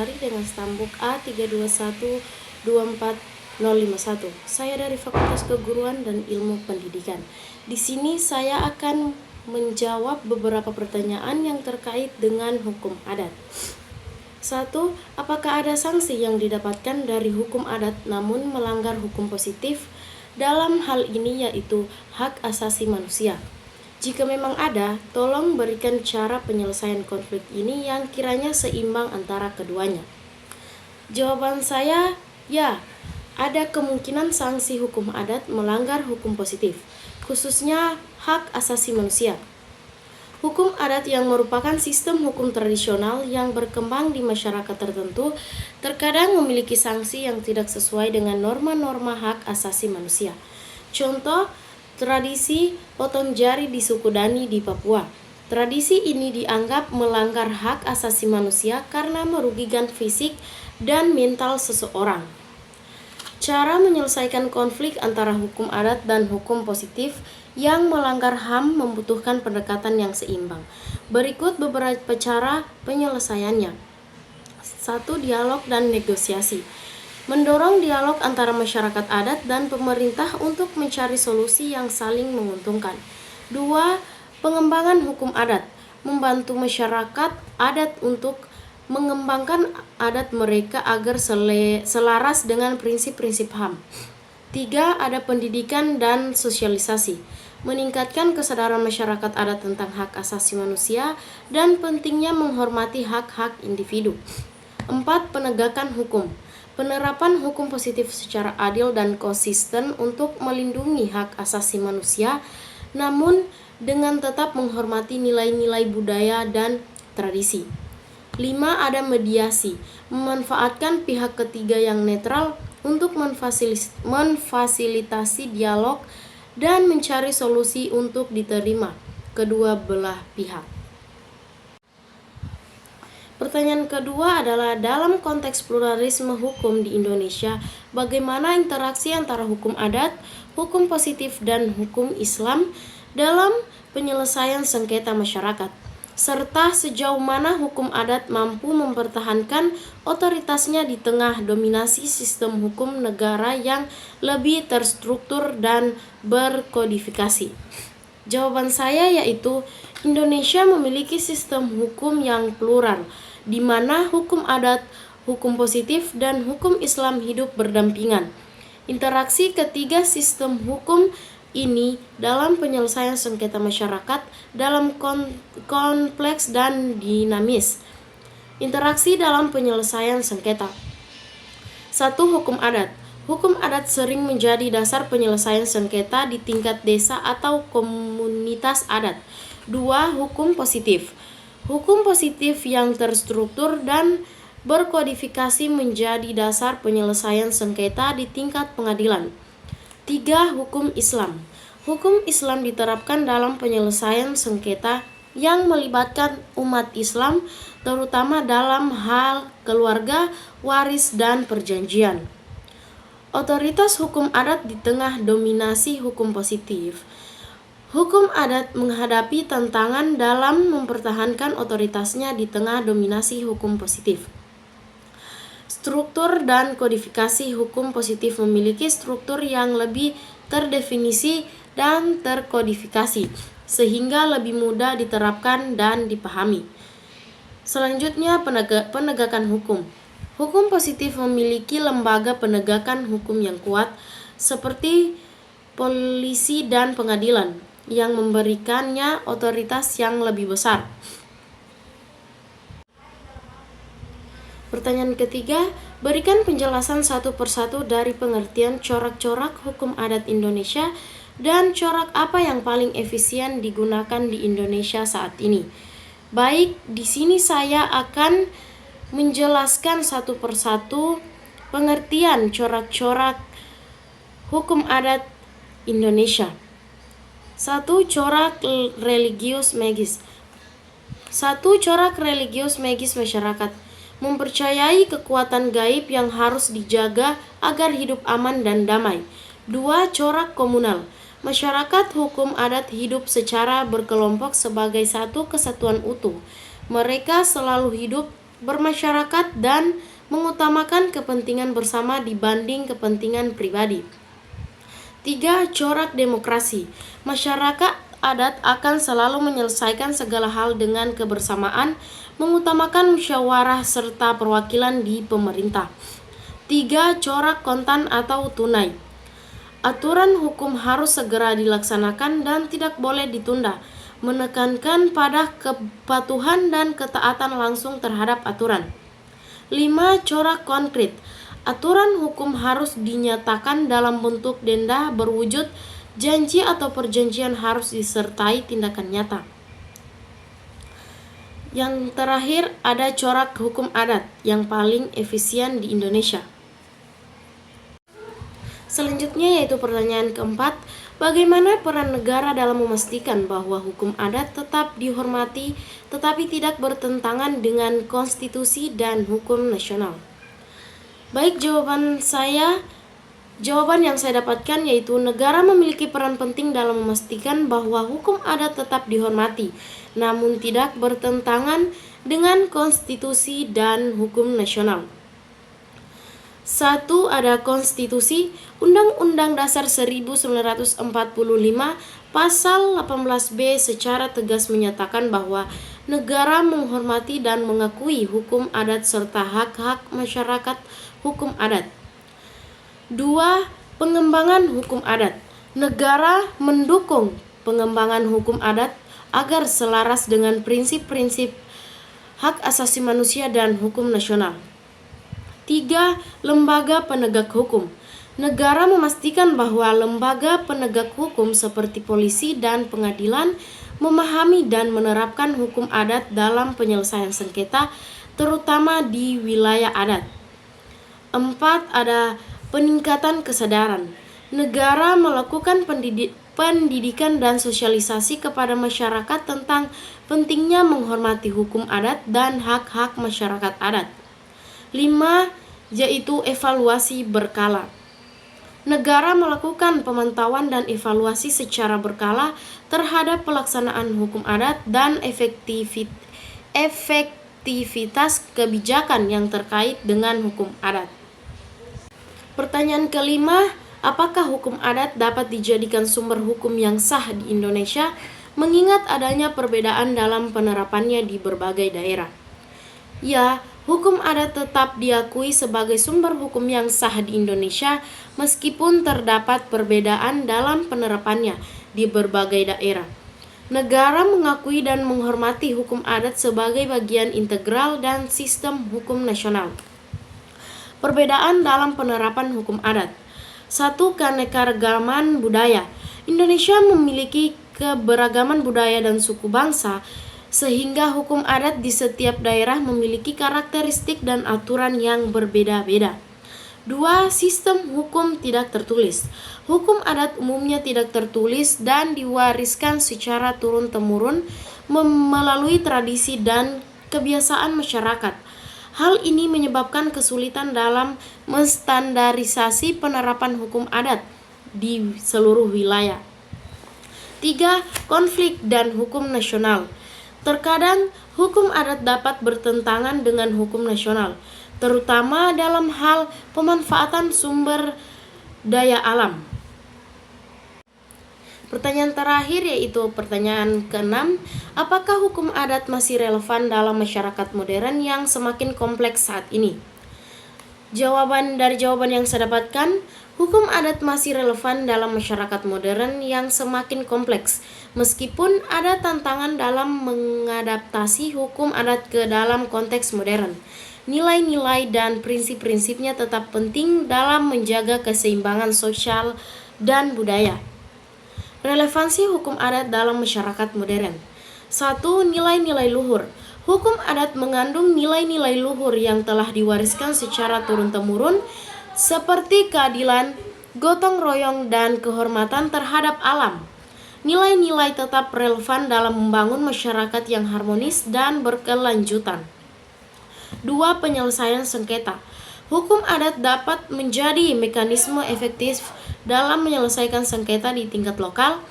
Lestari dengan stambuk A32124051. Saya dari Fakultas Keguruan dan Ilmu Pendidikan. Di sini saya akan menjawab beberapa pertanyaan yang terkait dengan hukum adat. 1. Apakah ada sanksi yang didapatkan dari hukum adat namun melanggar hukum positif? Dalam hal ini yaitu hak asasi manusia. Jika memang ada, tolong berikan cara penyelesaian konflik ini yang kiranya seimbang antara keduanya. Jawaban saya, ya, ada kemungkinan sanksi hukum adat melanggar hukum positif, khususnya hak asasi manusia. Hukum adat yang merupakan sistem hukum tradisional yang berkembang di masyarakat tertentu terkadang memiliki sanksi yang tidak sesuai dengan norma-norma hak asasi manusia. Contoh, tradisi potong jari di suku Dani di Papua. Tradisi ini dianggap melanggar hak asasi manusia karena merugikan fisik dan mental seseorang. Cara menyelesaikan konflik antara hukum adat dan hukum positif yang melanggar HAM membutuhkan pendekatan yang seimbang. Berikut beberapa cara penyelesaiannya. 1. Dialog dan negosiasi. Mendorong dialog antara masyarakat adat dan pemerintah untuk mencari solusi yang saling menguntungkan. 2. Pengembangan hukum adat. Membantu masyarakat adat untuk mengembangkan adat mereka agar selaras dengan prinsip-prinsip HAM. 3. Ada pendidikan dan sosialisasi. Meningkatkan kesadaran masyarakat adat tentang hak asasi manusia dan pentingnya menghormati hak-hak individu. 4. Penegakan hukum. Penerapan hukum positif secara adil dan konsisten untuk melindungi hak asasi manusia, namun dengan tetap menghormati nilai-nilai budaya dan tradisi. 5. Ada mediasi. Memanfaatkan pihak ketiga yang netral untuk memfasilitasi dialog dan mencari solusi untuk diterima kedua belah pihak. Pertanyaan kedua adalah dalam konteks pluralisme hukum di Indonesia, bagaimana interaksi antara hukum adat, hukum positif, dan hukum Islam dalam penyelesaian sengketa masyarakat, serta sejauh mana hukum adat mampu mempertahankan otoritasnya di tengah dominasi sistem hukum negara yang lebih terstruktur dan berkodifikasi. Jawaban saya yaitu Indonesia memiliki sistem hukum yang plural, di mana hukum adat, hukum positif, dan hukum Islam hidup berdampingan. Interaksi ketiga sistem hukum ini dalam penyelesaian sengketa masyarakat dalam kompleks dan dinamis. Interaksi dalam penyelesaian sengketa. 1. Hukum adat. Hukum adat sering menjadi dasar penyelesaian sengketa di tingkat desa atau komunitas adat. 2. Hukum positif. Hukum positif yang terstruktur dan berkodifikasi menjadi dasar penyelesaian sengketa di tingkat pengadilan. 3. Hukum Islam. Hukum Islam diterapkan dalam penyelesaian sengketa yang melibatkan umat Islam, terutama dalam hal keluarga, waris, dan perjanjian. Otoritas hukum adat di tengah dominasi hukum positif. Hukum adat menghadapi tantangan dalam mempertahankan otoritasnya di tengah dominasi hukum positif. Struktur dan kodifikasi hukum positif memiliki struktur yang lebih terdefinisi dan terkodifikasi, sehingga lebih mudah diterapkan dan dipahami. Selanjutnya, penegakan hukum. Hukum positif memiliki lembaga penegakan hukum yang kuat, seperti polisi dan pengadilan, yang memberikannya otoritas yang lebih besar. Pertanyaan ketiga, berikan penjelasan satu persatu dari pengertian corak-corak hukum adat Indonesia dan corak apa yang paling efisien digunakan di Indonesia saat ini. Baik, di sini saya akan menjelaskan satu persatu pengertian corak-corak hukum adat Indonesia. 1. Corak religius magis. 1. Corak religius magis masyarakat mempercayai kekuatan gaib yang harus dijaga agar hidup aman dan damai. 2. Corak komunal. Masyarakat hukum adat hidup secara berkelompok sebagai satu kesatuan utuh. Mereka selalu hidup bermasyarakat dan mengutamakan kepentingan bersama dibanding kepentingan pribadi. 3. Corak demokrasi. Masyarakat adat akan selalu menyelesaikan segala hal dengan kebersamaan, mengutamakan musyawarah serta perwakilan di pemerintah. 3. Corak kontan atau tunai. Aturan hukum harus segera dilaksanakan dan tidak boleh ditunda, menekankan pada kepatuhan dan ketaatan langsung terhadap aturan. 5. Corak konkret. Aturan hukum harus dinyatakan dalam bentuk denda berwujud janji atau perjanjian harus disertai tindakan nyata. Yang terakhir ada corak hukum adat yang paling efisien di Indonesia. Selanjutnya yaitu pertanyaan keempat, bagaimana peran negara dalam memastikan bahwa hukum adat tetap dihormati tetapi tidak bertentangan dengan konstitusi dan hukum nasional? Baik, jawaban yang saya dapatkan yaitu negara memiliki peran penting dalam memastikan bahwa hukum adat tetap dihormati, namun tidak bertentangan dengan konstitusi dan hukum nasional. 1. Ada konstitusi. Undang-Undang Dasar 1945 Pasal 18B secara tegas menyatakan bahwa negara menghormati dan mengakui hukum adat serta hak-hak masyarakat hukum adat. 2. Pengembangan hukum adat. Negara mendukung pengembangan hukum adat agar selaras dengan prinsip-prinsip hak asasi manusia dan hukum nasional. 3. Lembaga penegak hukum. Negara memastikan bahwa lembaga penegak hukum seperti polisi dan pengadilan memahami dan menerapkan hukum adat dalam penyelesaian sengketa, terutama di wilayah adat. 4. Ada peningkatan kesadaran. Negara melakukan pendidikan dan sosialisasi kepada masyarakat tentang pentingnya menghormati hukum adat dan hak-hak masyarakat adat. 5. Yaitu evaluasi berkala. Negara melakukan pemantauan dan evaluasi secara berkala terhadap pelaksanaan hukum adat dan efektivitas kebijakan yang terkait dengan hukum adat. Pertanyaan kelima, apakah hukum adat dapat dijadikan sumber hukum yang sah di Indonesia mengingat adanya perbedaan dalam penerapannya di berbagai daerah? Ya, hukum adat tetap diakui sebagai sumber hukum yang sah di Indonesia meskipun terdapat perbedaan dalam penerapannya di berbagai daerah. Negara mengakui dan menghormati hukum adat sebagai bagian integral dan sistem hukum nasional. Perbedaan dalam penerapan hukum adat. 1. Keanekaragaman budaya. Indonesia memiliki keberagaman budaya dan suku bangsa, sehingga hukum adat di setiap daerah memiliki karakteristik dan aturan yang berbeda-beda. 2. Sistem hukum tidak tertulis. Hukum adat umumnya tidak tertulis dan diwariskan secara turun-temurun melalui tradisi dan kebiasaan masyarakat. Hal ini menyebabkan kesulitan dalam menstandarisasi penerapan hukum adat di seluruh wilayah. 3. Konflik dan hukum nasional. Terkadang hukum adat dapat bertentangan dengan hukum nasional, terutama dalam hal pemanfaatan sumber daya alam. Pertanyaan terakhir yaitu pertanyaan ke-6, apakah hukum adat masih relevan dalam masyarakat modern yang semakin kompleks saat ini? Jawaban yang saya dapatkan, hukum adat masih relevan dalam masyarakat modern yang semakin kompleks, meskipun ada tantangan dalam mengadaptasi hukum adat ke dalam konteks modern. Nilai-nilai dan prinsip-prinsipnya tetap penting dalam menjaga keseimbangan sosial dan budaya. Relevansi hukum adat dalam masyarakat modern. 1. Nilai-nilai luhur. Hukum adat mengandung nilai-nilai luhur yang telah diwariskan secara turun-temurun seperti keadilan, gotong royong, dan kehormatan terhadap alam. Nilai-nilai tetap relevan dalam membangun masyarakat yang harmonis dan berkelanjutan. 2. Penyelesaian sengketa. Hukum adat dapat menjadi mekanisme efektif dalam menyelesaikan sengketa di tingkat lokal,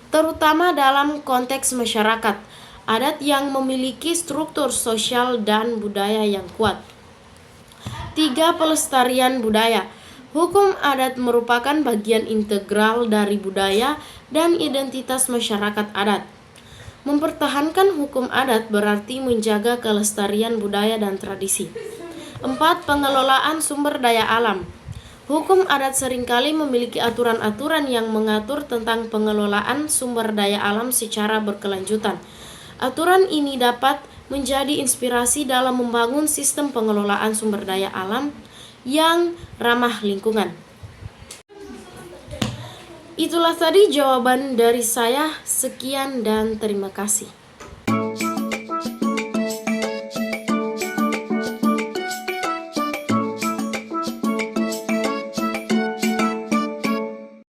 terutama dalam konteks masyarakat adat yang memiliki struktur sosial dan budaya yang kuat. 3. Pelestarian budaya. Hukum adat merupakan bagian integral dari budaya dan identitas masyarakat adat. Mempertahankan hukum adat berarti menjaga kelestarian budaya dan tradisi. 4. Pengelolaan sumber daya alam. Hukum adat seringkali memiliki aturan-aturan yang mengatur tentang pengelolaan sumber daya alam secara berkelanjutan. Aturan ini dapat menjadi inspirasi dalam membangun sistem pengelolaan sumber daya alam yang ramah lingkungan. Itulah tadi jawaban dari saya. Sekian dan terima kasih.